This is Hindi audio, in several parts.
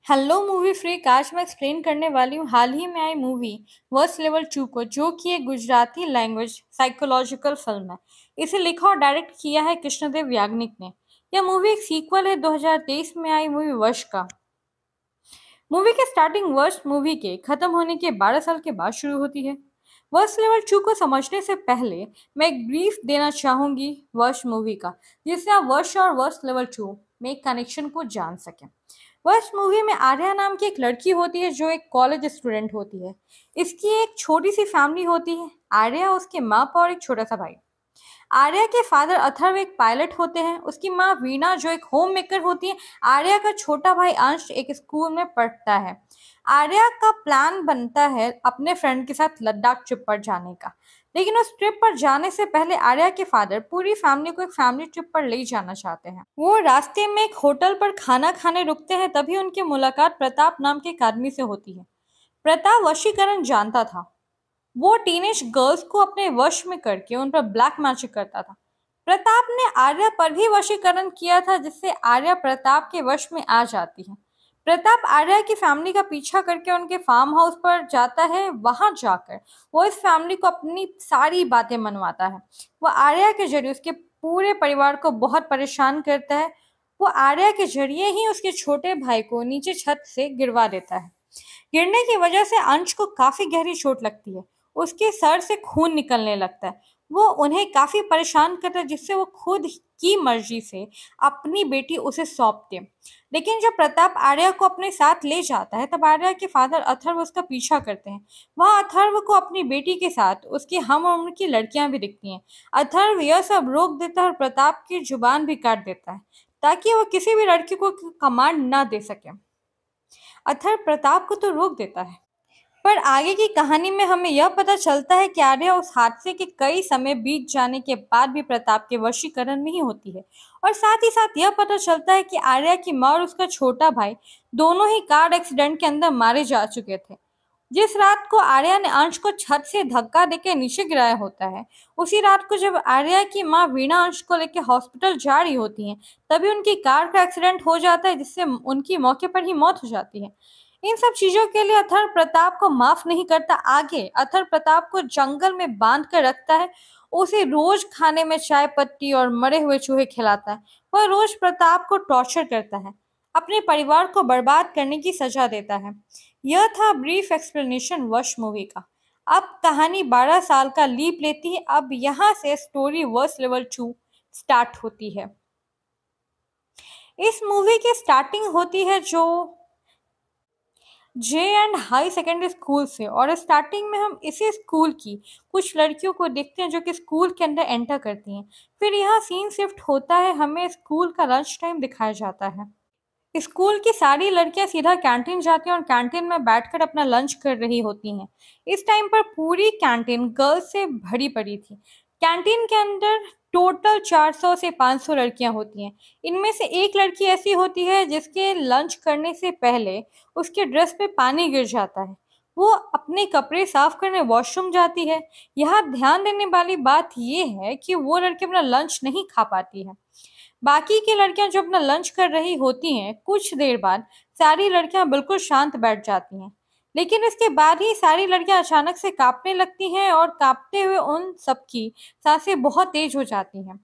Hello movie freak. आज मैं एक्सप्लेन करने वाली हूँ हाल ही में आई मूवी वर्स्ट लेवल 2 को, जो कि एक गुजराती लैंग्वेज साइकोलॉजिकल फिल्म है। इसे लिखा और डायरेक्ट किया है कृष्णदेव याग्निक ने। यह मूवी एक सीक्वल है 2023 में आई मूवी वश का। मूवी के स्टार्टिंग वर्ष मूवी के खत्म होने के 12 साल के बाद शुरू होती है। वर्ष लेवल 2 को समझने से पहले मैं एक ब्रीफ देना चाहूंगी वर्ष मूवी का, जिससे आप वर्ष और वर्ष लेवल 2 में एक कनेक्शन को जान सकें। वर्ष मूवी में आर्या नाम की एक लड़की होती है जो एक कॉलेज स्टूडेंट होती है। इसकी एक छोटी सी फैमिली होती है, आर्या, उसके माँ बाप और एक छोटा सा भाई। आर्या के फादर अथर्व एक पायलट होते हैं, उसकी माँ वीणा जो एक होम मेकर होती है। आर्या का छोटा भाई अंश एक स्कूल में पढ़ता है। आर्या का प्लान बनता है अपने फ्रेंड के साथ लद्दाख ट्रिप पर जाने का। लेकिन उस ट्रिप पर जाने से पहले आर्या के फादर पूरी फैमिली को एक फैमिली ट्रिप पर ले जाना चाहते हैं। वो रास्ते में एक होटल पर खाना खाने रुकते हैं, तभी उनकी मुलाकात प्रताप नाम के एक आदमी से होती है। प्रताप वशीकरण जानता था। वो टीनेज गर्ल्स को अपने वश में करके उन पर ब्लैक मैजिक करता था। प्रताप ने आर्या पर भी वशीकरण किया था, जिससे आर्या प्रताप के वश में आ जाती है। प्रताप आर्या की फैमिली का पीछा करके उनके फार्म हाउस पर जाता है। वहां जाकर वो इस फैमिली को अपनी सारी बातें मनवाता है। वो आर्या के जरिए उसके पूरे परिवार को बहुत परेशान करता है। वो आर्या के जरिए ही उसके छोटे भाई को नीचे छत से गिरवा देता है। गिरने की वजह से अंश को काफी गहरी चोट लगती है। उसके सर से खून निकलने लगता है। वो उन्हें काफी परेशान करता है, जिससे वो खुद की मर्जी से अपनी बेटी उसे सौंपते। लेकिन जब प्रताप आर्या को अपने साथ ले जाता है, तब आर्या के फादर अथर्व उसका पीछा करते हैं। वहां अथर्व को अपनी बेटी के साथ उसकी हम उम्र की लड़कियां भी दिखती हैं। अथर्व यह सब रोक देता है और प्रताप की जुबान भी काट देता है, ताकि वो किसी भी लड़की को कमांड ना दे सके। अथर्व प्रताप को तो रोक देता है, पर आगे की कहानी में हमें यह पता चलता है कि आर्या उस हादसे के कई समय बीत जाने के बाद भी प्रताप के वशीकरण में ही होती है। और साथ ही साथ यह पता चलता है कि आर्या की माँ और उसका छोटा भाई दोनों ही कार एक्सीडेंट के अंदर मारे जा चुके थे। जिस रात को आर्या ने अंश को छत से धक्का देकर नीचे गिराया होता है, उसी रात को जब आर्या की माँ वीणा अंश को लेकर हॉस्पिटल जा रही होती हैं, तभी उनकी कार का एक्सीडेंट हो जाता है, जिससे उनकी मौके पर ही मौत हो जाती है। इन सब चीजों के लिए अथर्व प्रताप को माफ नहीं करता। आगे अथर्व प्रताप को जंगल में बांध कर रखता है। उसे रोज खाने में चाय पत्ती और मरे हुए चूहे खिलाता है। वह रोज प्रताप को टॉर्चर करता है, अपने परिवार को बर्बाद करने की सजा देता है। यह था ब्रीफ एक्सप्लेनेशन वश मूवी का। अब कहानी 12 साल का लीप लेती है। अब यहाँ से स्टोरी वर्स लेवल 2 स्टार्ट होती है। इस मूवी की स्टार्टिंग होती है जो जे एंड हाई सेकेंडरी स्कूल से, और स्टार्टिंग में हम इसी स्कूल की कुछ लड़कियों को देखते हैं जो कि स्कूल के अंदर एंटर करती हैं। फिर यहाँ सीन शिफ्ट होता है, हमें स्कूल का लंच टाइम दिखाया जाता है। स्कूल की सारी लड़कियां सीधा कैंटीन जाती हैं और कैंटीन में बैठकर अपना लंच कर रही होती हैं। इस टाइम पर पूरी कैंटीन गर्ल्स से भरी पड़ी थी। कैंटीन के अंदर टोटल 400 से 500 लड़कियां होती हैं। इनमें से एक लड़की ऐसी होती है जिसके लंच करने से पहले उसके ड्रेस पे पानी गिर जाता है। वो अपने कपड़े साफ करने वॉशरूम जाती है। यहाँ ध्यान देने वाली बात यह है कि वो लड़की अपना लंच नहीं खा पाती है। बाकी की लड़कियां जो अपना लंच कर रही होती हैं, कुछ देर बाद सारी लड़कियां बिल्कुल शांत बैठ जाती हैं। लेकिन इसके बाद ही सारी लड़कियां अचानक से कांपने लगती हैं और कांपते हुए उन सबकी सांसें बहुत तेज हो जाती हैं।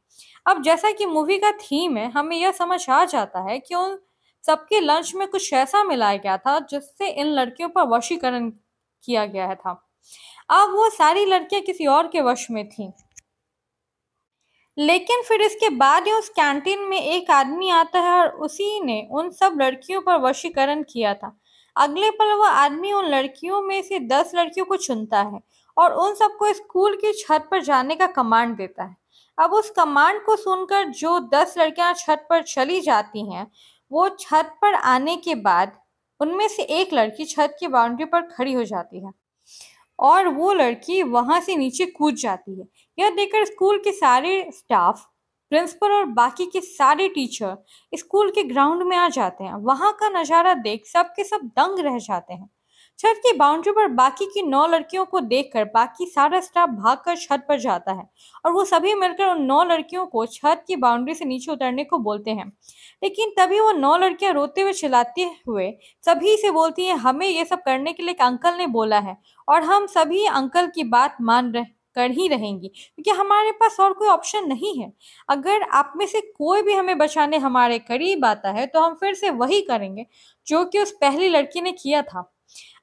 अब जैसा कि मूवी का थीम है, हमें यह समझ आ जाता है कि उन सबके लंच में कुछ ऐसा मिलाया गया था जिससे इन लड़कियों पर वशीकरण किया गया था। अब वो सारी लड़कियां किसी और के वश में थीं। लेकिन फिर इसके बाद ही उस कैंटीन में एक आदमी आता है और उसी ने उन सब लड़कियों पर वशीकरण किया था। अगले पल वह आदमी उन लड़कियों में से 10 लड़कियों को चुनता है और उन सबको स्कूल की छत पर जाने का कमांड देता है। अब उस कमांड को सुनकर जो 10 लड़कियां छत पर चली जाती हैं, वो छत पर आने के बाद उनमें से एक लड़की छत की बाउंड्री पर खड़ी हो जाती है और वो लड़की वहां से नीचे कूद जाती है। यह देखकर स्कूल के सारे स्टाफ, प्रिंसिपल और बाकी के सारे टीचर स्कूल के ग्राउंड में आ जाते हैं। वहां का नजारा देख सब के सब दंग रह जाते हैं। छत की बाउंड्री पर बाकी की 9 लड़कियों को देखकर बाकी सारा स्टाफ भागकर छत पर जाता है और वो सभी मिलकर उन 9 लड़कियों को छत की बाउंड्री से नीचे उतरने को बोलते हैं। लेकिन तभी वो 9 लड़कियां रोते हुए चिल्लाते हुए सभी से बोलती हैं, हमें ये सब करने के लिए एक अंकल ने बोला है और हम सभी अंकल की बात कर ही रहेंगी क्योंकि हमारे पास और कोई ऑप्शन नहीं है। अगर आप में से कोई भी हमें बचाने हमारे करीब आता है तो हम फिर से वही करेंगे जो कि उस पहली लड़की ने किया था।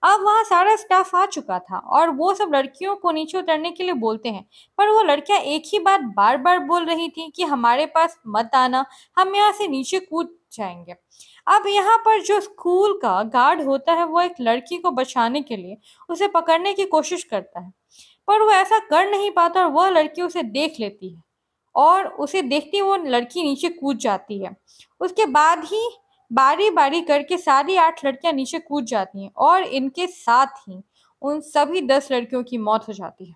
अब वहाँ सारा स्टाफ आ चुका था और वो सब लड़कियों को नीचे उतरने के लिए बोलते हैं, पर वो लड़कियां एक ही बात बार बार बोल रही थी कि हमारे पास मत आना, हम यहाँ से नीचे कूद जाएंगे। अब यहाँ पर जो स्कूल का गार्ड होता है वो एक लड़की को बचाने के लिए उसे पकड़ने की कोशिश करता है, पर वो ऐसा कर नहीं पाता और वह लड़की उसे देख लेती है और उसे देखती वो लड़की नीचे कूद जाती है। उसके बाद ही बारी बारी करके सारी 8 लड़कियां नीचे कूद जाती हैं और इनके साथ ही उन सभी 10 लड़कियों की मौत हो जाती है।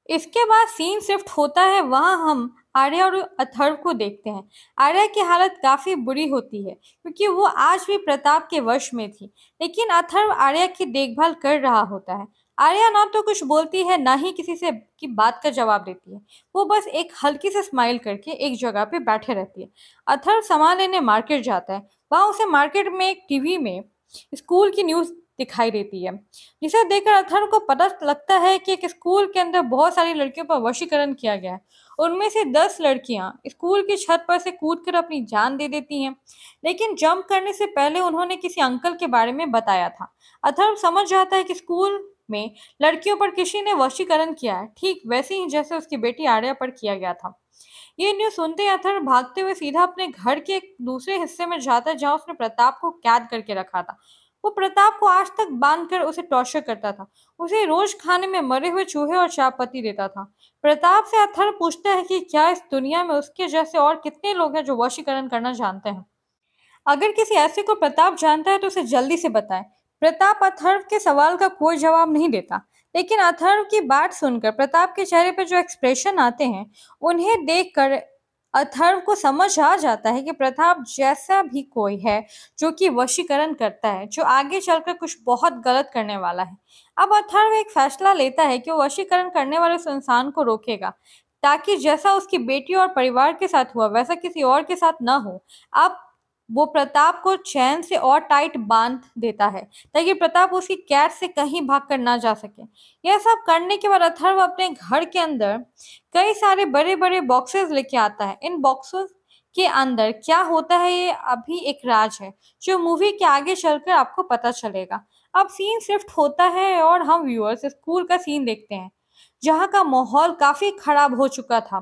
इसके बाद सीन शिफ्ट होता है, वहां हम आर्या और अथर्व को देखते हैं। आर्या की हालत काफी बुरी होती है क्योंकि वो आज भी प्रताप के वश में थी, लेकिन अथर्व आर्या की देखभाल कर रहा होता है। आर्या ना तो कुछ बोलती है ना ही किसी से की बात का जवाब देती है। वो बस एक हल्की से स्माइल करके एक जगह पे बैठे रहती है। अथर्व सामान लेने मार्केट जाता है। वहां उसे मार्केट में एक टीवी में स्कूल की न्यूज दिखाई देती है, जिसे देखकर अथर्व को पता लगता है कि एक स्कूल के अंदर बहुत सारी लड़कियों पर वशीकरण किया गया है। उनमें से 10 लड़कियां स्कूल की छत पर से कूदकर अपनी जान दे देती हैं, लेकिन जंप करने से पहले उन्होंने किसी अंकल के बारे में बताया था। अथर्व समझ जाता है कि स्कूल में लड़कियों पर किसी ने वशीकरण किया है, ठीक वैसे ही जैसे उसकी बेटी आर्या पर किया गया था। ये न्यूज सुनते ही अथर्व भागते हुए सीधा अपने घर के एक दूसरे हिस्से में जाता है जहां उसने प्रताप को कैद करके रखा था। वो प्रताप को आज तक बांधकर उसे टॉर्चर करता था, उसे रोज खाने में मरे हुए चूहे और चाय पत्ती देता था। प्रताप से अथर्व पूछता है कि क्या इस दुनिया में उसके जैसे और कितने लोग हैं जो वशीकरण करना जानते हैं। अगर किसी ऐसे को प्रताप जानता है तो उसे जल्दी से बताएं। प्रताप अथर्व के सवाल का कोई जवाब नहीं देता, लेकिन अथर्व की बात सुनकर प्रताप के चेहरे पर जो एक्सप्रेशन आते हैं उन्हें देखकर अथर्व को समझ आ जाता है कि प्रताप जैसा भी कोई है जो कि वशीकरण करता है, जो आगे चलकर कुछ बहुत गलत करने वाला है। अब अथर्व एक फैसला लेता है कि वो वशीकरण करने वाले उस इंसान को रोकेगा, ताकि जैसा उसकी बेटी और परिवार के साथ हुआ वैसा किसी और के साथ ना हो। अब वो प्रताप को चैन से और टाइट बांध देता है ताकि प्रताप उसकी कैद से कहीं भागकर ना जा सके। यह सब करने के बाद अथर्व अपने घर के अंदर कई सारे बड़े बड़े बॉक्सेस लेके आता है। इन बॉक्सेस के अंदर क्या होता है ये अभी एक राज है जो मूवी के आगे चलकर आपको पता चलेगा। अब सीन शिफ्ट होता है और हम व्यूअर्स स्कूल का सीन देखते हैं जहाँ का माहौल काफी खराब हो चुका था।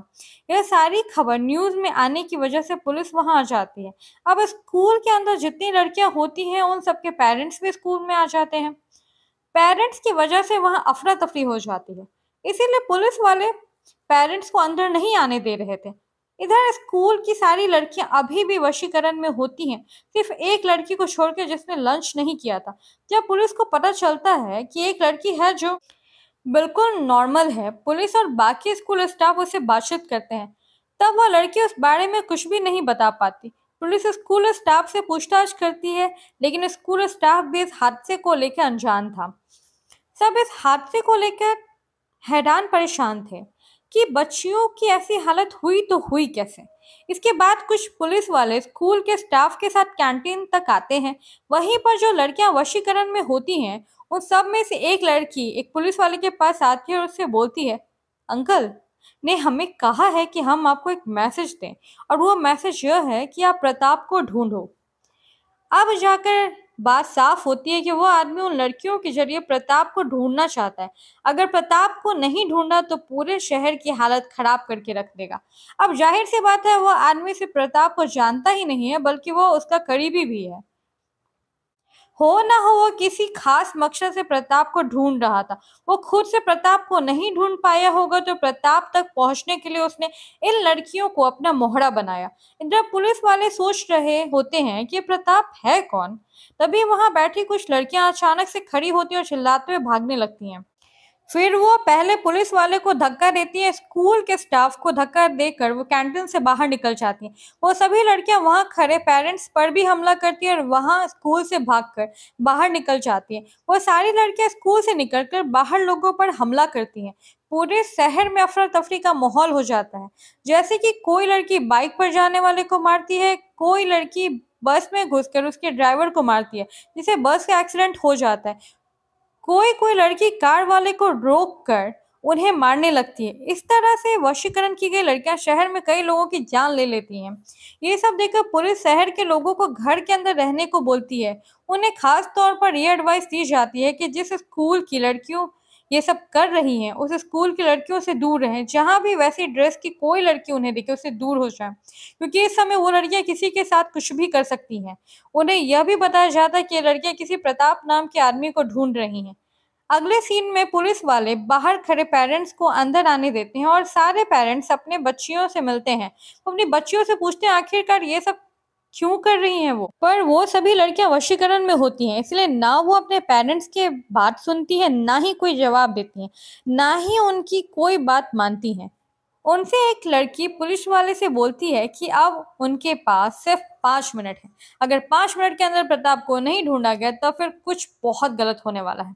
यह सारी खबर न्यूज में आने की वजह से पुलिस वहां आ जाती है। अब स्कूल के अंदर जितनी लड़कियां होती हैं उन सबके पेरेंट्स भी स्कूल में आ जाते हैं। पेरेंट्स की वजह से वहां अफरा तफरी हो जाती है, इसीलिए पुलिस वाले पेरेंट्स को अंदर नहीं आने दे रहे थे। इधर स्कूल की सारी लड़कियां अभी भी वशीकरण में होती हैं, सिर्फ एक लड़की को छोड़कर जिसने लंच नहीं किया था। जब पुलिस को पता चलता है कि एक लड़की है जो बिल्कुल नॉर्मल है, पुलिस और बाकी स्कूल स्टाफ उससे बातचीत करते हैं, तब वह लड़की उस बारे में कुछ भी नहीं बता पाती। पुलिस स्कूल स्टाफ से पूछताछ करती है, लेकिन स्कूल स्टाफ भी इस हादसे को लेकर अनजान था। सब इस हादसे को लेकर हैरान परेशान थे कि बच्चियों की ऐसी हालत हुई तो हुई कैसे। इसके बाद कुछ पुलिस वाले स्कूल के स्टाफ के साथ कैंटीन तक आते हैं। वहीं पर जो लड़कियां वशीकरण में होती हैं उन सब में से एक लड़की एक पुलिस वाले के पास आती है और उससे बोलती है, अंकल ने हमें कहा है कि हम आपको एक मैसेज दें और वो मैसेज यह है कि आप प्रताप को ढूंढो। अब जाकर बात साफ होती है कि वो आदमी उन लड़कियों के जरिए प्रताप को ढूंढना चाहता है। अगर प्रताप को नहीं ढूंढा तो पूरे शहर की हालत खराब करके रख देगा। अब जाहिर सी बात है वो आदमी सिर्फ प्रताप को जानता ही नहीं है बल्कि वो उसका करीबी भी है। हो ना हो वो किसी खास मकसद से प्रताप को ढूंढ रहा था। वो खुद से प्रताप को नहीं ढूंढ पाया होगा तो प्रताप तक पहुंचने के लिए उसने इन लड़कियों को अपना मोहरा बनाया। इधर पुलिस वाले सोच रहे होते हैं कि प्रताप है कौन, तभी वहां बैठी कुछ लड़कियां अचानक से खड़ी होती और चिल्लाते हुए भागने लगती हैं। फिर वो पहले पुलिस वाले को धक्का देती है, स्कूल के स्टाफ को धक्का देकर वो कैंटीन से बाहर निकल जाती हैं। वो सभी लड़कियां वहां खड़े पेरेंट्स पर भी हमला करती है और वहां स्कूल से भागकर बाहर निकल जाती हैं। वो सारी लड़कियां स्कूल से निकलकर बाहर लोगों पर हमला करती हैं। पूरे शहर में अफरा तफरी का माहौल हो जाता है। जैसे कि कोई लड़की बाइक पर जाने वाले को मारती है, कोई लड़की बस में घुसकर उसके ड्राइवर को मारती है, जिससे बस का एक्सीडेंट हो जाता है। कोई कोई लड़की कार वाले को रोक कर उन्हें मारने लगती है। इस तरह से वशीकरण की गई लड़कियां शहर में कई लोगों की जान ले लेती हैं। ये सब देखकर पुलिस शहर के लोगों को घर के अंदर रहने को बोलती है। उन्हें खास तौर पर ये एडवाइस दी जाती है कि जिस स्कूल की लड़कियों ये सब कर रही हैं उस स्कूल की लड़कियों से दूर रहें। जहां भी वैसी ड्रेस की कोई लड़की उन्हें दिखे उससे दूर हो जाए, क्योंकि इस समय वो लड़कियां किसी के साथ कुछ भी कर सकती हैं। उन्हें यह भी बताया जाता है कि ये लड़कियां किसी प्रताप नाम के आदमी को ढूंढ रही हैं। अगले सीन में पुलिस वाले बाहर खड़े पेरेंट्स को अंदर आने देते हैं और सारे पेरेंट्स अपने बच्चियों से मिलते हैं। वो अपनी बच्चियों से पूछते हैं आखिरकार ये सब क्यों कर रही हैं वो, पर वो सभी लड़कियां वशीकरण में होती हैं, इसलिए ना वो अपने पेरेंट्स के बात सुनती है, ना ही कोई जवाब देती हैं, ना ही उनकी कोई बात मानती हैं। उनसे एक लड़की पुलिस वाले से बोलती है कि अब उनके पास सिर्फ 5 मिनट है। अगर 5 मिनट के अंदर प्रताप को नहीं ढूंढा गया तो फिर कुछ बहुत गलत होने वाला है।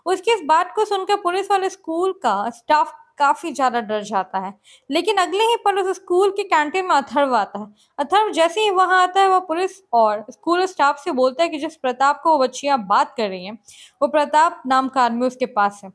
उसकी इस बात को सुनकर पुलिस वाले स्कूल का स्टाफ काफी ज्यादा डर जाता है। लेकिन अगले ही पल उस स्कूल की कैंटीन में अथर्व आता है। अथर्व जैसे ही वहां आता है वह पुलिस और स्कूल स्टाफ से बोलता है कि जिस प्रताप को वो बच्चियां बात कर रही हैं वो प्रताप नाम का आदमी उसके पास है।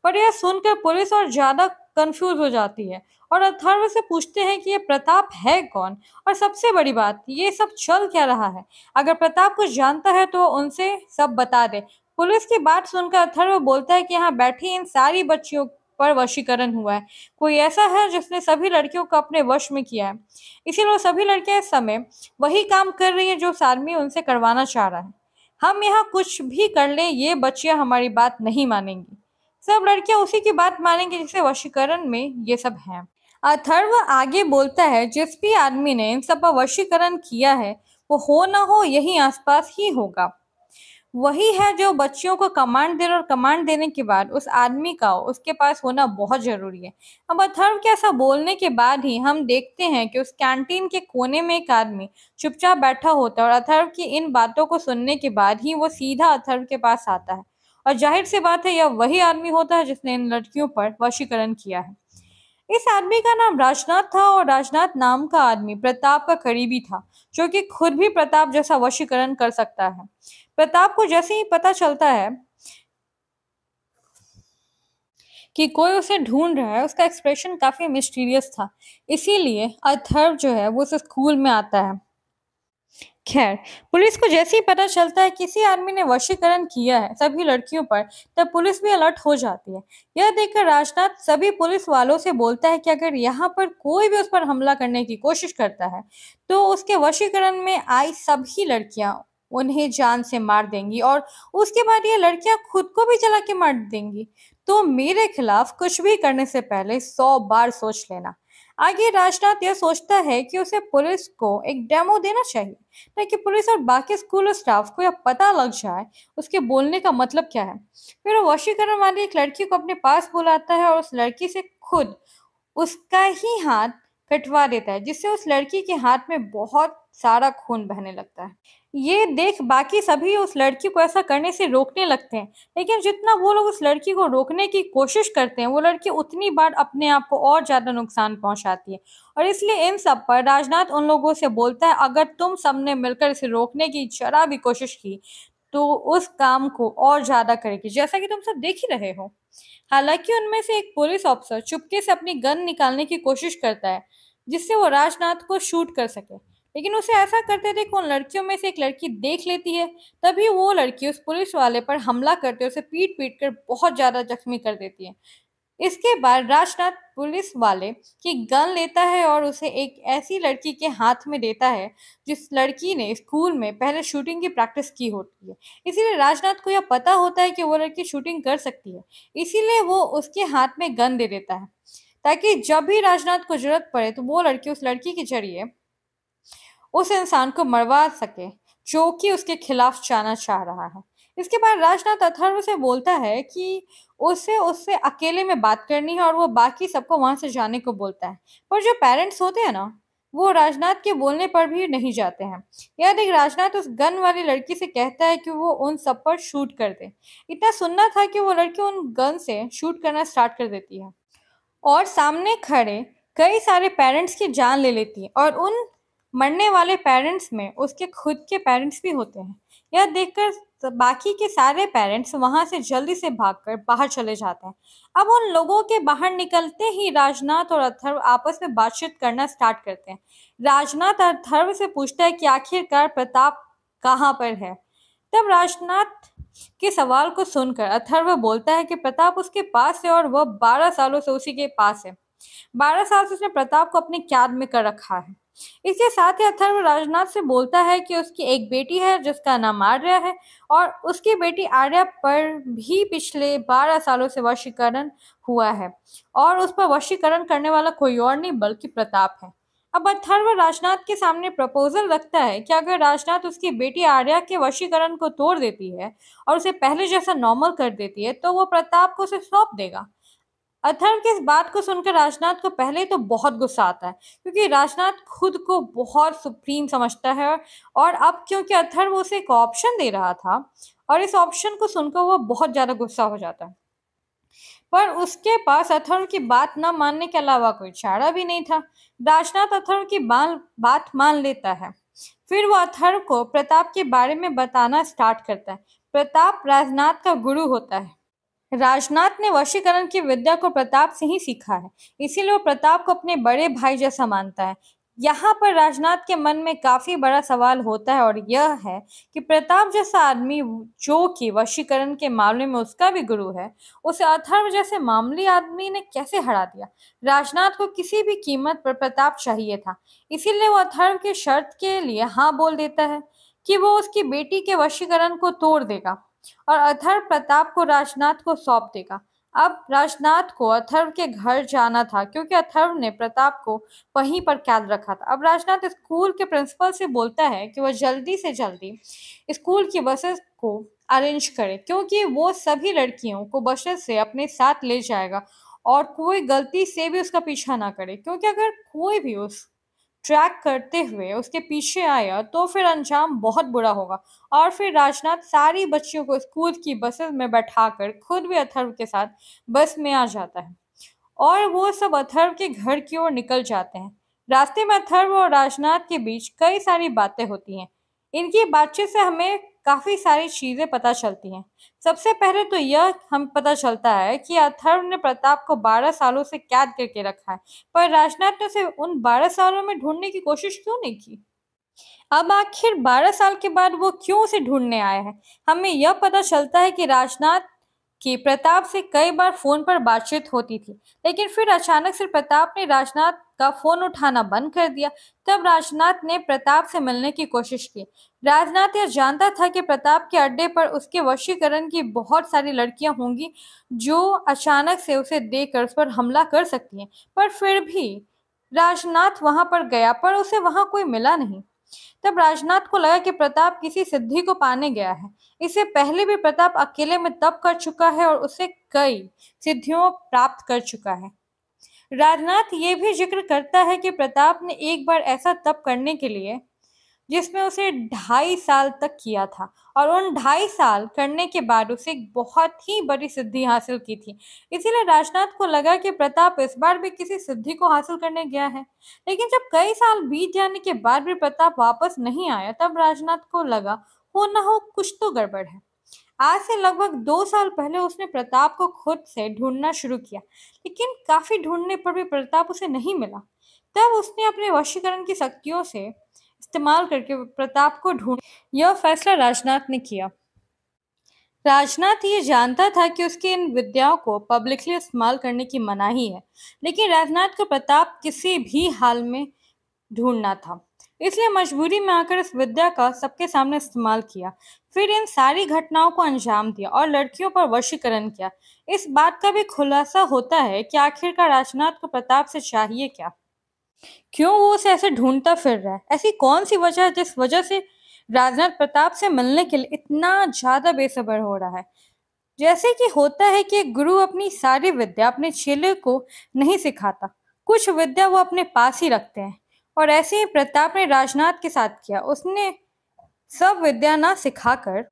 पर यह सुनकर पुलिस और ज्यादा कंफ्यूज हो जाती है और अथर्व से पूछते हैं कि ये प्रताप है कौन, और सबसे बड़ी बात ये सब चल क्या रहा है। अगर प्रताप कुछ जानता है तो वो उनसे सब बता दे। पुलिस की बात सुनकर अथर्व बोलता है कि यहाँ बैठी इन सारी बच्चियों पर वशीकरण हुआ है। कोई ऐसा है जिसने सभी लड़कियों को अपने वश में किया है, इसीलिए वो सभी लड़कियां इस समय वही काम कर रही हैं जो उस आदमी उनसे करवाना चाह रहा है। हम यहाँ कुछ भी कर लें ये बच्चियां हमारी बात नहीं मानेंगी। सब लड़कियां उसी की बात मानेंगी जिसे वशीकरण में ये सब है। अथर्व आगे बोलता है जिस भी आदमी ने इन सब पर वशीकरण किया है वो हो ना हो यही आसपास ही होगा। वही है जो बच्चियों को कमांड दे रहा, और कमांड देने के बाद उस आदमी का उसके पास होना बहुत जरूरी है। अब अथर्व के ऐसा बोलने के बाद ही हम देखते हैं कि उस कैंटीन के कोने में एक आदमी चुपचाप बैठा होता है और अथर्व की इन बातों को सुनने के बाद ही वो सीधा अथर्व के पास आता है। और जाहिर सी बात है यह वही आदमी होता है जिसने इन लड़कियों पर वशीकरण किया है। इस आदमी का नाम राजनाथ था और राजनाथ नाम का आदमी प्रताप का करीबी था, जो कि खुद भी प्रताप जैसा वशीकरण कर सकता है। प्रताप को जैसे ही पता चलता है कि कोई उसे ढूंढ रहा है उसका एक्सप्रेशन काफी मिस्टीरियस था, इसीलिए अथर्व जो है वो उस स्कूल में आता है। खैर, पुलिस को जैसे ही पता चलता है किसी आदमी ने वशीकरण किया है सभी लड़कियों पर, तब पुलिस भी अलर्ट हो जाती है। यह देखकर राजनाथ सभी पुलिस वालों से बोलता है कि अगर यहाँ पर कोई भी उस पर हमला करने की कोशिश करता है तो उसके वशीकरण में आई सभी लड़कियां उन्हें जान से मार देंगी और उसके बाद ये लड़कियां खुद को भी जला के मार देंगी। तो मेरे खिलाफ कुछ भी करने से पहले 100 बार सोच लेना। आगे राजनाथ यह सोचता है कि उसे पुलिस को एक डेमो देना चाहिए, ताकि पुलिस और बाकी स्कूल स्टाफ को यह पता लग जाए उसके बोलने का मतलब क्या है। फिर वो वशीकरण वाली एक लड़की को अपने पास बुलाता है और उस लड़की से खुद उसका ही हाथ कटवा देता है, जिससे उस लड़की के हाथ में बहुत सारा खून बहने लगता है। ये देख बाकी सभी उस लड़की को ऐसा करने से रोकने लगते हैं, लेकिन जितना वो लोग उस लड़की को रोकने की कोशिश करते हैं वो लड़की उतनी बार अपने आप को और ज्यादा नुकसान पहुंचाती है। और इसलिए इन सब पर राजनाथ उन लोगों से बोलता है अगर तुम सबने मिलकर इसे रोकने की जरा भी कोशिश की तो उस काम को और ज्यादा करेगी, जैसा कि तुम सब देख ही रहे हो। हालांकि उनमें से एक पुलिस ऑफिसर चुपके से अपनी गन निकालने की कोशिश करता है जिससे वो राजनाथ को शूट कर सके, लेकिन उसे ऐसा करते देख उन लड़कियों में से एक लड़की देख लेती है। तभी वो लड़की उस पुलिस वाले पर हमला करते उसे पीट पीट कर बहुत ज्यादा जख्मी कर देती है। इसके बाद राजनाथ पुलिस वाले की गन लेता है और उसे एक ऐसी लड़की के हाथ में देता है जिस लड़की ने स्कूल में पहले शूटिंग की प्रैक्टिस की होती है। इसीलिए राजनाथ को यह पता होता है कि वो लड़की शूटिंग कर सकती है, इसीलिए वो उसके हाथ में गन दे देता है ताकि जब भी राजनाथ को जरूरत पड़े तो वो लड़की उस लड़की के जरिए उस इंसान को मरवा सके जो कि उसके खिलाफ जाना चाह रहा है। इसके बाद राजनाथ अथर्व से बोलता है कि उसे उससे अकेले में बात करनी है और वो बाकी सबको वहां से जाने को बोलता है। पर जो पेरेंट्स होते हैं ना, वो राजनाथ के बोलने पर भी नहीं जाते हैं। यह देख राजनाथ उस गन वाली लड़की से कहता है कि वो उन सब पर शूट कर दे। इतना सुनना था कि वो लड़की उन गन से शूट करना स्टार्ट कर देती है और सामने खड़े कई सारे पेरेंट्स की जान ले लेती है और उन मरने वाले पेरेंट्स में उसके खुद के पेरेंट्स भी होते हैं। यह देखकर बाकी के सारे पेरेंट्स वहां से जल्दी से भागकर बाहर चले जाते हैं। अब उन लोगों के बाहर निकलते ही राजनाथ और अथर्व आपस में बातचीत करना स्टार्ट करते हैं। राजनाथ अथर्व से पूछता है कि आखिरकार प्रताप कहाँ पर है। तब राजनाथ के सवाल को सुनकर अथर्व बोलता है कि प्रताप उसके पास है और वह 12 सालों से उसी के पास है। 12 साल से उसने प्रताप को अपनी कैद में कर रखा है। इसके साथ ही अथर्व राजनाथ से बोलता है कि उसकी एक बेटी है जिसका नाम आर्या है और उसकी बेटी आर्या पर भी पिछले 12 सालों से वशीकरण हुआ है और उस पर वशीकरण करने वाला कोई और नहीं बल्कि प्रताप है। अब अथर्व राजनाथ के सामने प्रपोजल रखता है कि अगर राजनाथ उसकी बेटी आर्या के वशीकरण को तोड़ देती है और उसे पहले जैसा नॉर्मल कर देती है तो वो प्रताप को उसे सौंप देगा। अथर्व की इस बात को सुनकर राजनाथ को पहले तो बहुत गुस्सा आता है क्योंकि राजनाथ खुद को बहुत सुप्रीम समझता है और अब क्योंकि अथर्व उसे एक ऑप्शन दे रहा था और इस ऑप्शन को सुनकर वो बहुत ज्यादा गुस्सा हो जाता है। पर उसके पास अथर्व की बात न मानने के अलावा कोई चारा भी नहीं था। राजनाथ अथर्व की बात मान लेता है। फिर वो अथर्व को प्रताप के बारे में बताना स्टार्ट करता है। प्रताप राजनाथ का गुरु होता है। राजनाथ ने वशीकरण की विद्या को प्रताप से ही सीखा है, इसीलिए वो प्रताप को अपने बड़े भाई जैसा मानता है। यहाँ पर राजनाथ के मन में काफी बड़ा सवाल होता है और यह है कि प्रताप जैसा आदमी जो कि वशीकरण के मामले में उसका भी गुरु है, उसे अथर्व जैसे मामूली आदमी ने कैसे हरा दिया। राजनाथ को किसी भी कीमत पर प्रताप चाहिए था, इसीलिए वो अथर्व की शर्त के लिए हाँ बोल देता है कि वो उसकी बेटी के वशीकरण को तोड़ देगा और अथर्व प्रताप को राजनाथ को सौंप देगा। अब राजनाथ को अथर्व के घर जाना था क्योंकि अथर्व ने प्रताप को वहीं पर कैद रखा था। अब राजनाथ स्कूल के प्रिंसिपल से बोलता है कि वह जल्दी से जल्दी स्कूल की बसेस को अरेंज करे क्योंकि वो सभी लड़कियों को बसेस से अपने साथ ले जाएगा और कोई गलती से भी उसका पीछा ना करे क्योंकि अगर कोई भी उस ट्रैक करते हुए उसके पीछे आया तो फिर अंजाम बहुत बुरा होगा। और फिर राजनाथ सारी बच्चियों को स्कूल की बसेस में बैठाकर खुद भी अथर्व के साथ बस में आ जाता है और वो सब अथर्व के घर की ओर निकल जाते हैं। रास्ते में अथर्व और राजनाथ के बीच कई सारी बातें होती हैं। इनकी बातचीत से हमें काफी सारी चीजें पता चलती हैं। सबसे पहले तो यह हम पता चलता है कि अथर्व ने प्रताप को 12 सालों से कैद करके रखा है, पर राजनाथ ने उसे उन 12 सालों में ढूंढने की कोशिश क्यों नहीं की। अब आखिर 12 साल के बाद वो क्यों उसे ढूंढने आया है। हमें यह पता चलता है कि राजनाथ की प्रताप से कई बार फोन पर बातचीत होती थी, लेकिन फिर अचानक से प्रताप ने राजनाथ का फोन उठाना बंद कर दिया। तब राजनाथ ने प्रताप से मिलने की कोशिश की। राजनाथ यह जानता था कि प्रताप के अड्डे पर उसके वशीकरण की बहुत सारी लड़कियां होंगी जो अचानक से उसे देखकर उस पर हमला कर सकती हैं, पर फिर भी राजनाथ वहां पर गया पर उसे वहां कोई मिला नहीं। तब राजनाथ को लगा कि प्रताप किसी सिद्धि को पाने गया है। इससे पहले भी प्रताप अकेले में तप कर चुका है और उसे कई सिद्धियों प्राप्त कर चुका है। राजनाथ ये भी जिक्र करता है कि प्रताप ने एक बार ऐसा तप करने के लिए जिसमें उसे 2.5 साल तक किया था और उन 2.5 साल करने के बाद उसे एक बहुत ही बड़ी सिद्धि हासिल की थी। इसीलिए राजनाथ को लगा कि प्रताप इस बार भी किसी सिद्धि को हासिल करने गया है। लेकिन जब कई साल बीत जाने के बाद भी प्रताप वापस नहीं आया तब राजनाथ को लगा हो न हो कुछ तो गड़बड़ है। आज से लगभग 2 साल पहले उसने प्रताप को खुद से ढूंढना शुरू किया, लेकिन काफी ढूंढने पर भी प्रताप उसे नहीं मिला। तब उसने अपने वशीकरण की शक्तियों से इस्तेमाल करके प्रताप को ढूंढ यह फैसला राजनाथ ने किया। राजनाथ ये जानता था कि उसकी इन विद्याओं को पब्लिकली इस्तेमाल करने की मनाही है, लेकिन राजनाथ को प्रताप किसी भी हाल में ढूंढना था, इसलिए मजबूरी में आकर इस विद्या का सबके सामने इस्तेमाल किया। फिर इन सारी घटनाओं को अंजाम दिया और लड़कियों पर वशीकरण किया। इस बात का भी खुलासा होता है कि आखिरकार राजनाथ को प्रताप से चाहिए क्या, क्यों वो उसे ऐसे ढूंढता फिर रहा है। ऐसी कौन सी वजह है जिस वजह से राजनाथ प्रताप से मिलने के लिए इतना ज्यादा बेसब्र हो रहा है। जैसे कि होता है कि एक गुरु अपनी सारी विद्या अपने चेले को नहीं सिखाता, कुछ विद्या वो अपने पास ही रखते हैं। और ऐसे ही प्रताप ने राजनाथ के साथ किया। उसने सब विद्या ना सिखाकर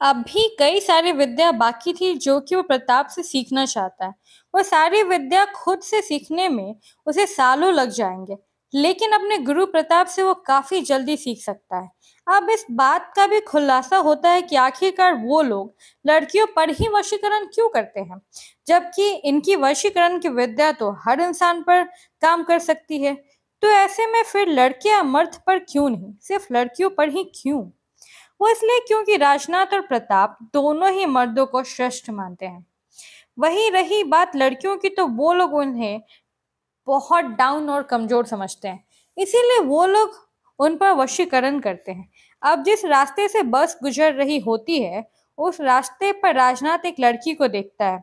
अभी कई सारी विद्या बाकी थी जो कि वो प्रताप से सीखना चाहता है। वो सारी विद्या खुद से सीखने में उसे सालों लग जाएंगे, लेकिन अपने गुरु प्रताप से वो काफी जल्दी सीख सकता है। अब इस बात का भी खुलासा होता है कि आखिरकार वो लोग लड़कियों पर ही वशीकरण क्यों करते हैं, जबकि इनकी वशीकरण की विद्या तो हर इंसान पर काम कर सकती है। तो ऐसे में फिर लड़कियां मर्द पर क्यों नहीं, सिर्फ लड़कियों पर ही क्यों? वो इसलिए क्योंकि राजनाथ और प्रताप दोनों ही मर्दों को श्रेष्ठ मानते हैं। वही रही बात लड़कियों की, तो वो लोग उन्हें बहुत डाउन और कमजोर समझते हैं, इसीलिए वो लोग उन पर वशीकरण करते हैं। अब जिस रास्ते से बस गुजर रही होती है, उस रास्ते पर राजनाथ एक लड़की को देखता है।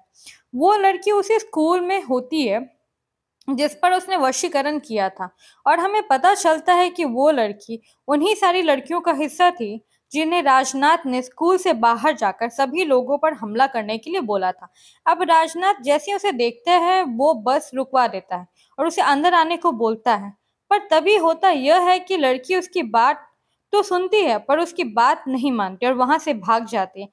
वो लड़की उसी स्कूल में होती है जिस पर उसने वशीकरण किया था, और हमें पता चलता है कि वो लड़की उन्हीं सारी लड़कियों का हिस्सा थी जिन्हें राजनाथ ने स्कूल से बाहर जाकर सभी लोगों पर हमला करने के लिए बोला था। अब राजनाथ जैसे ही उसे देखते हैं, वो बस रुकवा देता है और उसे अंदर आने को बोलता है। पर तभी होता यह है कि लड़की उसकी बात तो सुनती है, पर उसकी बात नहीं मानती और वहां से भाग जाती है।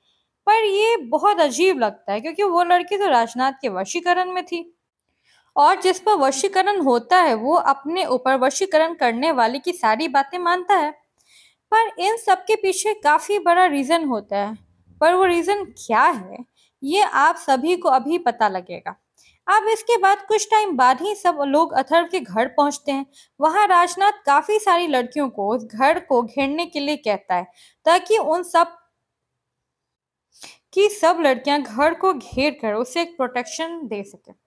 पर ये बहुत अजीब लगता है, क्योंकि वो लड़की तो राजनाथ के वशीकरण में थी, और जिस पर वशीकरण होता है वो अपने ऊपर वशीकरण करने वाले की सारी बातें मानता है। पर इन सब के पीछे काफी बड़ा रीजन होता है। पर वो रीजन क्या है, ये आप सभी को अभी पता लगेगा। अब इसके बाद कुछ टाइम बाद ही सब लोग अथर्व के घर पहुंचते हैं। वहां राजनाथ काफी सारी लड़कियों को उस घर को घेरने के लिए कहता है, ताकि उन सब की सब लड़कियां घर को घेर कर उसे एक प्रोटेक्शन दे सके।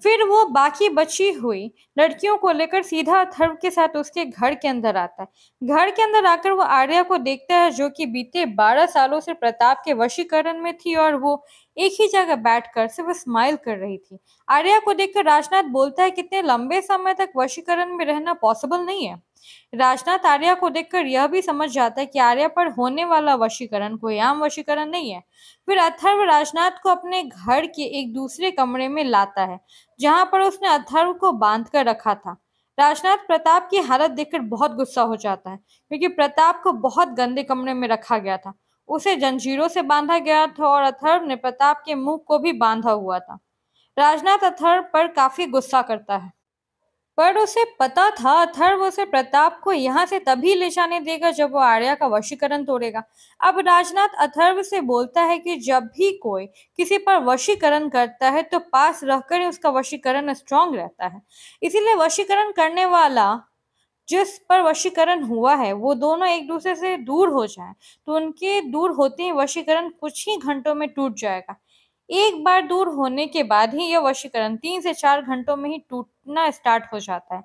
फिर वो बाकी बची हुई लड़कियों को लेकर सीधा अथर्व के साथ उसके घर के अंदर आता है। घर के अंदर आकर वो आर्या को देखता है, जो कि बीते 12 सालों से प्रताप के वशीकरण में थी, और वो एक ही जगह बैठकर सिर्फ स्माइल कर रही थी। आर्या को देखकर राजनाथ बोलता है, कितने लंबे समय तक वशीकरण में रहना पॉसिबल नहीं है। राजनाथ आर्या को देखकर यह भी समझ जाता है कि आर्या पर होने वाला वशीकरण कोई आम वशीकरण नहीं है। फिर अथर्व राजनाथ को अपने घर के एक दूसरे कमरे में लाता है, जहां पर उसने अथर्व को बांध कर रखा था। राजनाथ प्रताप की हालत देखकर बहुत गुस्सा हो जाता है, क्योंकि प्रताप को बहुत गंदे कमरे में रखा गया था। उसे जंजीरों से बांधा गया था और अथर्व ने प्रताप के मुंह को भी बांधा हुआ था। राजनाथ अथर्व पर काफी गुस्सा करता है, पर उसे पता था अथर्व उसे प्रताप को यहाँ से तभी ले जाने देगा जब वो आर्या का वशीकरण तोड़ेगा। अब राजनाथ अथर्व से बोलता है कि जब भी कोई किसी पर वशीकरण करता है तो पास रहकर ही उसका वशीकरण स्ट्रांग रहता है। इसीलिए वशीकरण करने वाला जिस पर वशीकरण हुआ है वो दोनों एक दूसरे से दूर हो जाएं, तो उनके दूर होते ही वशीकरण कुछ ही घंटों में टूट जाएगा। एक बार दूर होने के बाद ही यह वशीकरण 3 से 4 घंटों में ही टूटना स्टार्ट हो जाता है।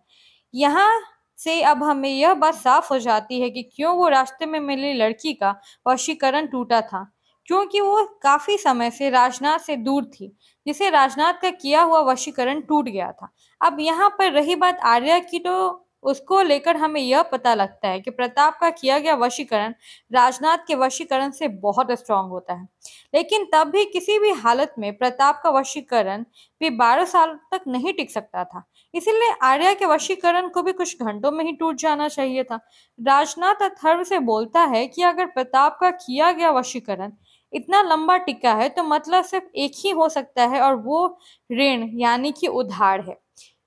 यहाँ से अब हमें यह बात साफ हो जाती है कि क्यों वो रास्ते में मिली लड़की का वशीकरण टूटा था, क्योंकि वो काफी समय से राजनाथ से दूर थी, जिसे राजनाथ का किया हुआ वशीकरण टूट गया था। अब यहाँ पर रही बात आर्या की, तो उसको लेकर हमें यह पता लगता है कि प्रताप का किया गया वशीकरण राजनाथ के वशीकरण से बहुत स्ट्रांग होता है, लेकिन तब भी किसी भी हालत में प्रताप का वशीकरण भी 12 साल तक नहीं टिक सकता था। इसीलिए आर्या के वशीकरण को भी कुछ घंटों में ही टूट जाना चाहिए था। राजनाथ अथर्व से बोलता है कि अगर प्रताप का किया गया वशीकरण इतना लंबा टिका है, तो मतलब सिर्फ एक ही हो सकता है, और वो ऋण यानी कि उधार है।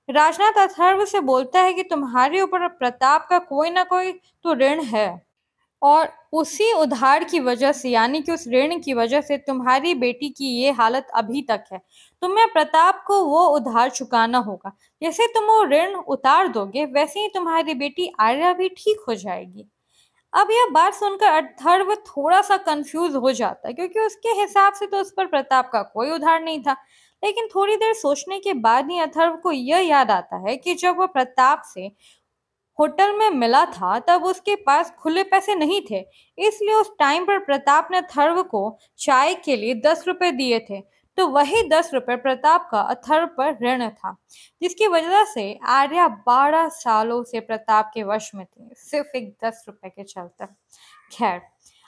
राजनाथ अथर्व से बोलता है कि तुम्हारे ऊपर प्रताप का कोई ना कोई तो ऋण है, और उसी उधार की वजह से यानी कि उस ऋण की वजह से तुम्हारी बेटी की ये हालत अभी तक है। तुम्हें प्रताप को वो उधार चुकाना होगा। जैसे तुम वो ऋण उतार दोगे, वैसे ही तुम्हारी बेटी आर्या भी ठीक हो जाएगी। अब यह बात सुनकर अथर्व थोड़ा सा कंफ्यूज हो जाता है, क्योंकि उसके हिसाब से तो उस पर प्रताप का कोई उधार नहीं था। लेकिन थोड़ी देर सोचने के बाद ही अथर्व को यह याद आता है कि जब वह प्रताप से होटल में मिला था तब उसके पास खुले पैसे नहीं थे। इसलिए उस टाइम पर प्रताप ने अथर्व को चाय के लिए 10 रुपए दिए थे। तो वही 10 रुपए प्रताप का अथर्व पर ऋण था, जिसकी वजह से आर्या 12 सालों से प्रताप के वश में थी, सिर्फ एक 10 रुपए के चलते। खैर,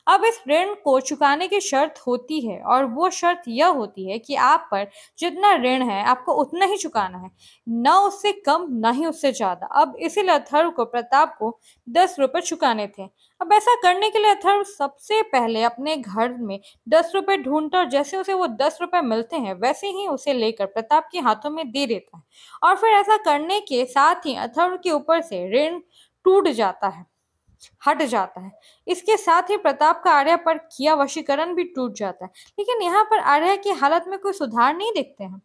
अब इस ऋण को चुकाने की शर्त होती है, और वो शर्त यह होती है कि आप पर जितना ऋण है आपको उतना ही चुकाना है, न उससे कम न ही उससे ज्यादा। अब इसीलिए अथर्व को प्रताप को 10 रुपए चुकाने थे। अब ऐसा करने के लिए अथर्व सबसे पहले अपने घर में 10 रुपए ढूंढता, और जैसे उसे वो 10 रुपए मिलते हैं वैसे ही उसे लेकर प्रताप के हाथों में दे देता है। और फिर ऐसा करने के साथ ही अथर्व के ऊपर से ऋण टूट जाता है, हट जाता है। इसके साथ ही प्रताप का आर्या पर किया वशीकरण भी टूट जाता है। लेकिन यहाँ पर आर्या की हालत में कोई सुधार नहीं दिखते हैं।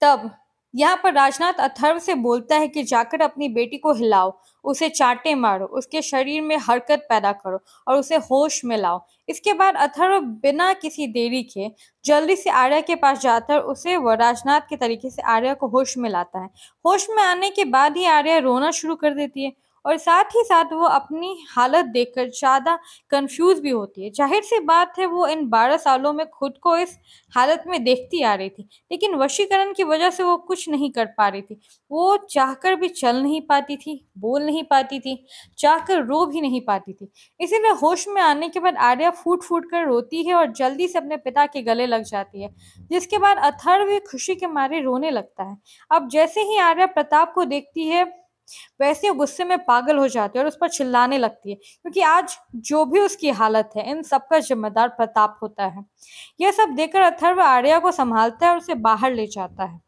तब यहाँ पर राजनाथ अथर्व से बोलता है कि जाकर अपनी बेटी को हिलाओ, उसे चांटे मारो, उसके शरीर में हरकत पैदा करो और उसे होश में लाओ। इसके बाद अथर्व बिना किसी देरी के जल्दी से आर्या के पास जाता है और उसे वो राजनाथ के तरीके से आर्या को होश में लाता है। होश में आने के बाद ही आर्या रोना शुरू कर देती है, और साथ ही साथ वो अपनी हालत देखकर ज्यादा कंफ्यूज भी होती है। जाहिर सी बात है, वो इन 12 सालों में खुद को इस हालत में देखती आ रही थी, लेकिन वशीकरण की वजह से वो कुछ नहीं कर पा रही थी। वो चाहकर भी चल नहीं पाती थी, बोल नहीं पाती थी, चाहकर रो भी नहीं पाती थी। इसीलिए होश में आने के बाद आर्या फूट फूट कर रोती है और जल्दी से अपने पिता के गले लग जाती है, जिसके बाद अथर्व भी खुशी के मारे रोने लगता है। अब जैसे ही आर्या प्रताप को देखती है, वैसे वो गुस्से में पागल हो जाती है और उस पर चिल्लाने लगती है, क्योंकि आज जो भी उसकी हालत है इन सबका जिम्मेदार प्रताप होता है। यह सब देखकर अथर्व आर्या को संभालता है और उसे बाहर ले जाता है।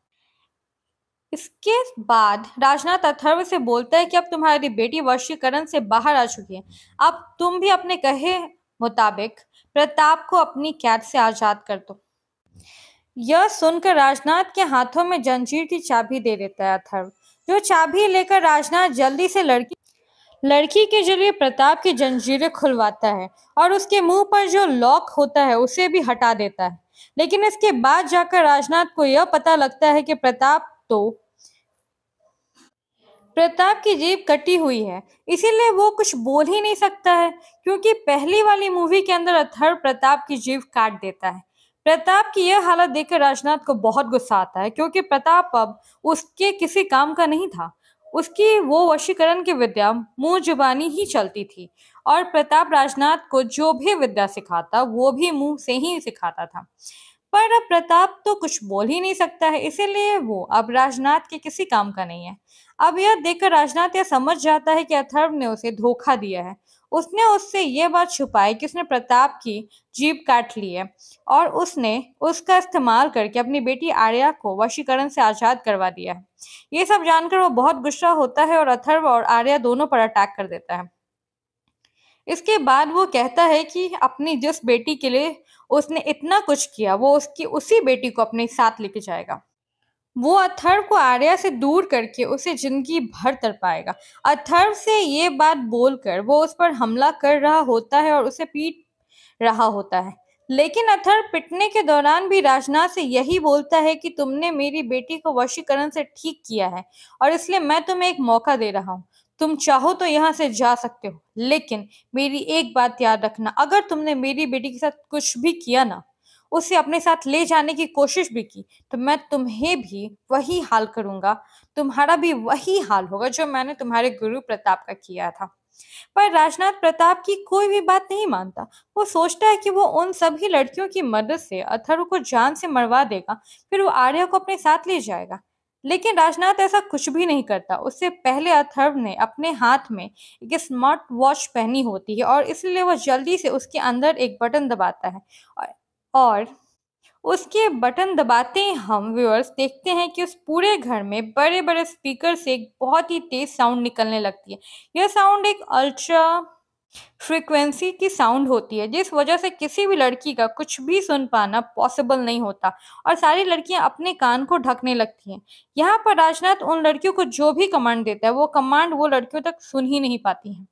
इसके बाद राजनाथ अथर्व से बोलता है कि अब तुम्हारी बेटी वशीकरण से बाहर आ चुकी है, अब तुम भी अपने कहे मुताबिक प्रताप को अपनी कैद से आजाद कर दो। यह सुनकर राजनाथ के हाथों में जंजीर की चाबी दे देता है अथर्व, जो चाबी लेकर राजनाथ जल्दी से लड़की के जरिए प्रताप की जंजीरें खुलवाता है और उसके मुंह पर जो लॉक होता है उसे भी हटा देता है। लेकिन इसके बाद जाकर राजनाथ को यह पता लगता है कि प्रताप की जीभ कटी हुई है, इसीलिए वो कुछ बोल ही नहीं सकता है, क्योंकि पहली वाली मूवी के अंदर अथर्व प्रताप की जीभ काट देता है। प्रताप की यह हालत देखकर राजनाथ को बहुत गुस्सा आता है, क्योंकि प्रताप अब उसके किसी काम का नहीं था। उसकी वो वशीकरण की विद्या मुंह जुबानी ही चलती थी, और प्रताप राजनाथ को जो भी विद्या सिखाता वो भी मुंह से ही सिखाता था। पर अब प्रताप तो कुछ बोल ही नहीं सकता है, इसीलिए वो अब राजनाथ के किसी काम का नहीं है। अब यह देखकर राजनाथ यह समझ जाता है कि अथर्व ने उसे धोखा दिया है। उसने उससे यह बात छुपाई कि उसने प्रताप की जीभ काट ली है, और उसने उसका इस्तेमाल करके अपनी बेटी आर्या को वशीकरण से आजाद करवा दिया है। ये सब जानकर वो बहुत गुस्सा होता है और अथर्व और आर्या दोनों पर अटैक कर देता है। इसके बाद वो कहता है कि अपनी जिस बेटी के लिए उसने इतना कुछ किया, वो उसकी उसी बेटी को अपने साथ लेके जाएगा। वो अथर्व को आर्या से दूर करके उसे जिंदगी भर तरपाएगा। अथर्व से ये बात बोलकर वो उस पर हमला कर रहा होता है और उसे पीट रहा होता है। लेकिन अथर्व पिटने के दौरान भी राजनाथ से यही बोलता है कि तुमने मेरी बेटी को वशीकरण से ठीक किया है, और इसलिए मैं तुम्हें एक मौका दे रहा हूँ। तुम चाहो तो यहाँ से जा सकते हो, लेकिन मेरी एक बात याद रखना, अगर तुमने मेरी बेटी के साथ कुछ भी किया ना, उसे अपने साथ ले जाने की कोशिश भी की, तो मैं तुम्हें भी वही हाल करूंगा, तुम्हारा भी वही हाल होगा जो मैंने तुम्हारे गुरु प्रताप का किया था। पर राजनाथ प्रताप की कोई भी बात नहीं मानता। वो सोचता है कि वो उन सभी लड़कियों की मदद से अथर्व को जान से मरवा देगा, फिर वो आर्या को अपने साथ ले जाएगा। लेकिन राजनाथ ऐसा कुछ भी नहीं करता। उससे पहले अथर्व ने अपने हाथ में एक स्मार्ट वॉच पहनी होती है, और इसलिए वो जल्दी से उसके अंदर एक बटन दबाता है, और उसके बटन दबाते ही हम व्यूअर्स देखते हैं कि उस पूरे घर में बड़े बड़े स्पीकर से एक बहुत ही तेज साउंड निकलने लगती है। यह साउंड एक अल्ट्रा फ्रीक्वेंसी की साउंड होती है, जिस वजह से किसी भी लड़की का कुछ भी सुन पाना पॉसिबल नहीं होता, और सारी लड़कियां अपने कान को ढकने लगती हैं। यहाँ पर राजनाथ उन लड़कियों को जो भी कमांड देता है, वो कमांड वो लड़कियों तक सुन ही नहीं पाती हैं।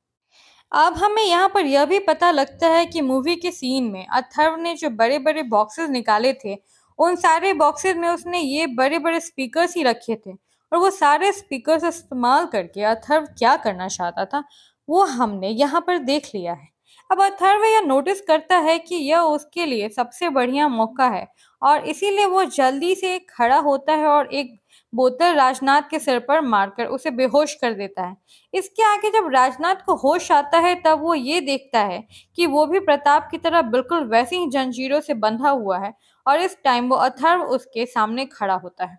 अब हमें यहाँ पर यह भी पता लगता है कि मूवी के सीन में अथर्व ने जो बड़े बड़े बॉक्सेस निकाले थे, उन सारे बॉक्सेस में उसने ये बड़े बड़े स्पीकर्स ही रखे थे, और वो सारे स्पीकर्स इस्तेमाल करके अथर्व क्या करना चाहता था वो हमने यहाँ पर देख लिया है। अब अथर्व यह नोटिस करता है कि यह उसके लिए सबसे बढ़िया मौका है और इसीलिए वो जल्दी से खड़ा होता है और एक बोतल राजनाथ के सिर पर मारकर उसे बेहोश कर देता है। इसके आगे जब राजनाथ को होश आता है तब वो ये देखता है कि वो भी प्रताप की तरह बिल्कुल वैसी ही जंजीरों से बंधा हुआ है और इस टाइम वो अथर्व उसके सामने खड़ा होता है,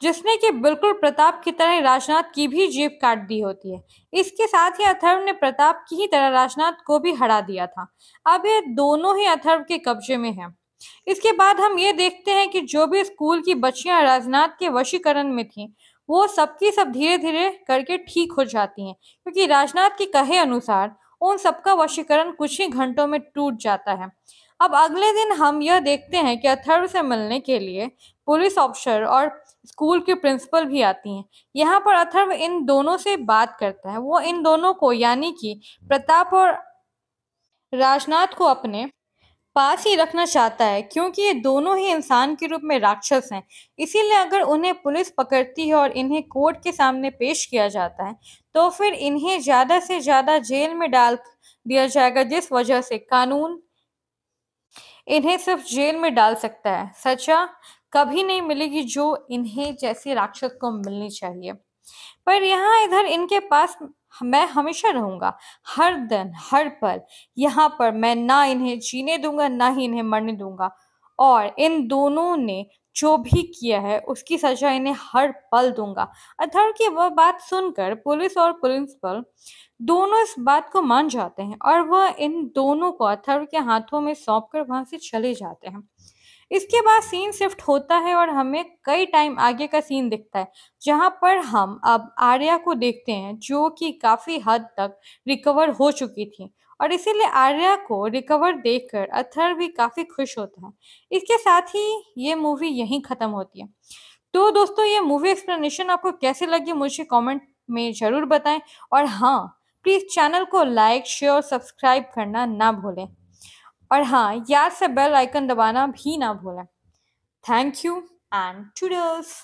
जिसने कि बिल्कुल प्रताप की तरह राजनाथ की भी जेब काट दी होती है। इसके साथ ही अथर्व ने प्रताप की ही तरह राजनाथ को भी हरा दिया था। अब ये दोनों ही अथर्व के कब्जे में हैं। इसके बाद हम ये देखते हैं कि जो भी स्कूल की बच्चियां राजनाथ के वशीकरण में थीं, वो सबकी सब धीरे धीरे करके ठीक हो जाती हैं, क्योंकि राजनाथ के कहे अनुसार उन सबका वशीकरण कुछ ही घंटों में टूट जाता है। अब अगले दिन हम यह देखते हैं कि अथर्व से मिलने के लिए पुलिस ऑफिसर और स्कूल की प्रिंसिपल भी आती हैं। यहाँ पर अथर्व इन दोनों से बात करता है। वो इन दोनों को यानी कि प्रताप और राजनाथ को अपने पास ही रखना चाहता है, क्योंकि ये दोनों ही इंसान के रूप में राक्षस हैं। इसीलिए अगर उन्हें पुलिस पकड़ती है और इन्हें कोर्ट के सामने पेश किया जाता है तो फिर इन्हें ज़्यादा से ज़्यादा जेल में डाल दिया जाएगा, जिस वजह से कानून इन्हें सिर्फ जेल में डाल सकता है। सजा कभी नहीं मिलेगी जो इन्हें जैसे राक्षस को मिलनी चाहिए। पर यहाँ इधर इनके पास मैं हमेशा रहूंगा, हर दिन हर पल। यहाँ पर मैं ना इन्हें जीने दूंगा ना ही इन्हें मरने दूंगा, और इन दोनों ने जो भी किया है उसकी सजा इन्हें हर पल दूंगा। अथर्व की वह बात सुनकर पुलिस और प्रिंसिपल दोनों इस बात को मान जाते हैं और वह इन दोनों को अथर्व के हाथों में सौंपकर वहां से चले जाते हैं। इसके बाद सीन शिफ्ट होता है और हमें कई टाइम आगे का सीन दिखता है, जहां पर हम अब आर्या को देखते हैं जो कि काफी हद तक रिकवर हो चुकी थी, और इसीलिए आर्या को रिकवर देखकर अथर्व भी काफी खुश होता है। इसके साथ ही ये मूवी यहीं खत्म होती है। तो दोस्तों, ये मूवी एक्सप्लेनेशन आपको कैसे लगी मुझे कमेंट में ज़रूर बताएं, और हाँ, प्लीज़ चैनल को लाइक शेयर और सब्सक्राइब करना ना भूलें, और हाँ, याद से बेल आइकन दबाना भी ना भूलें। Thank you and toodles.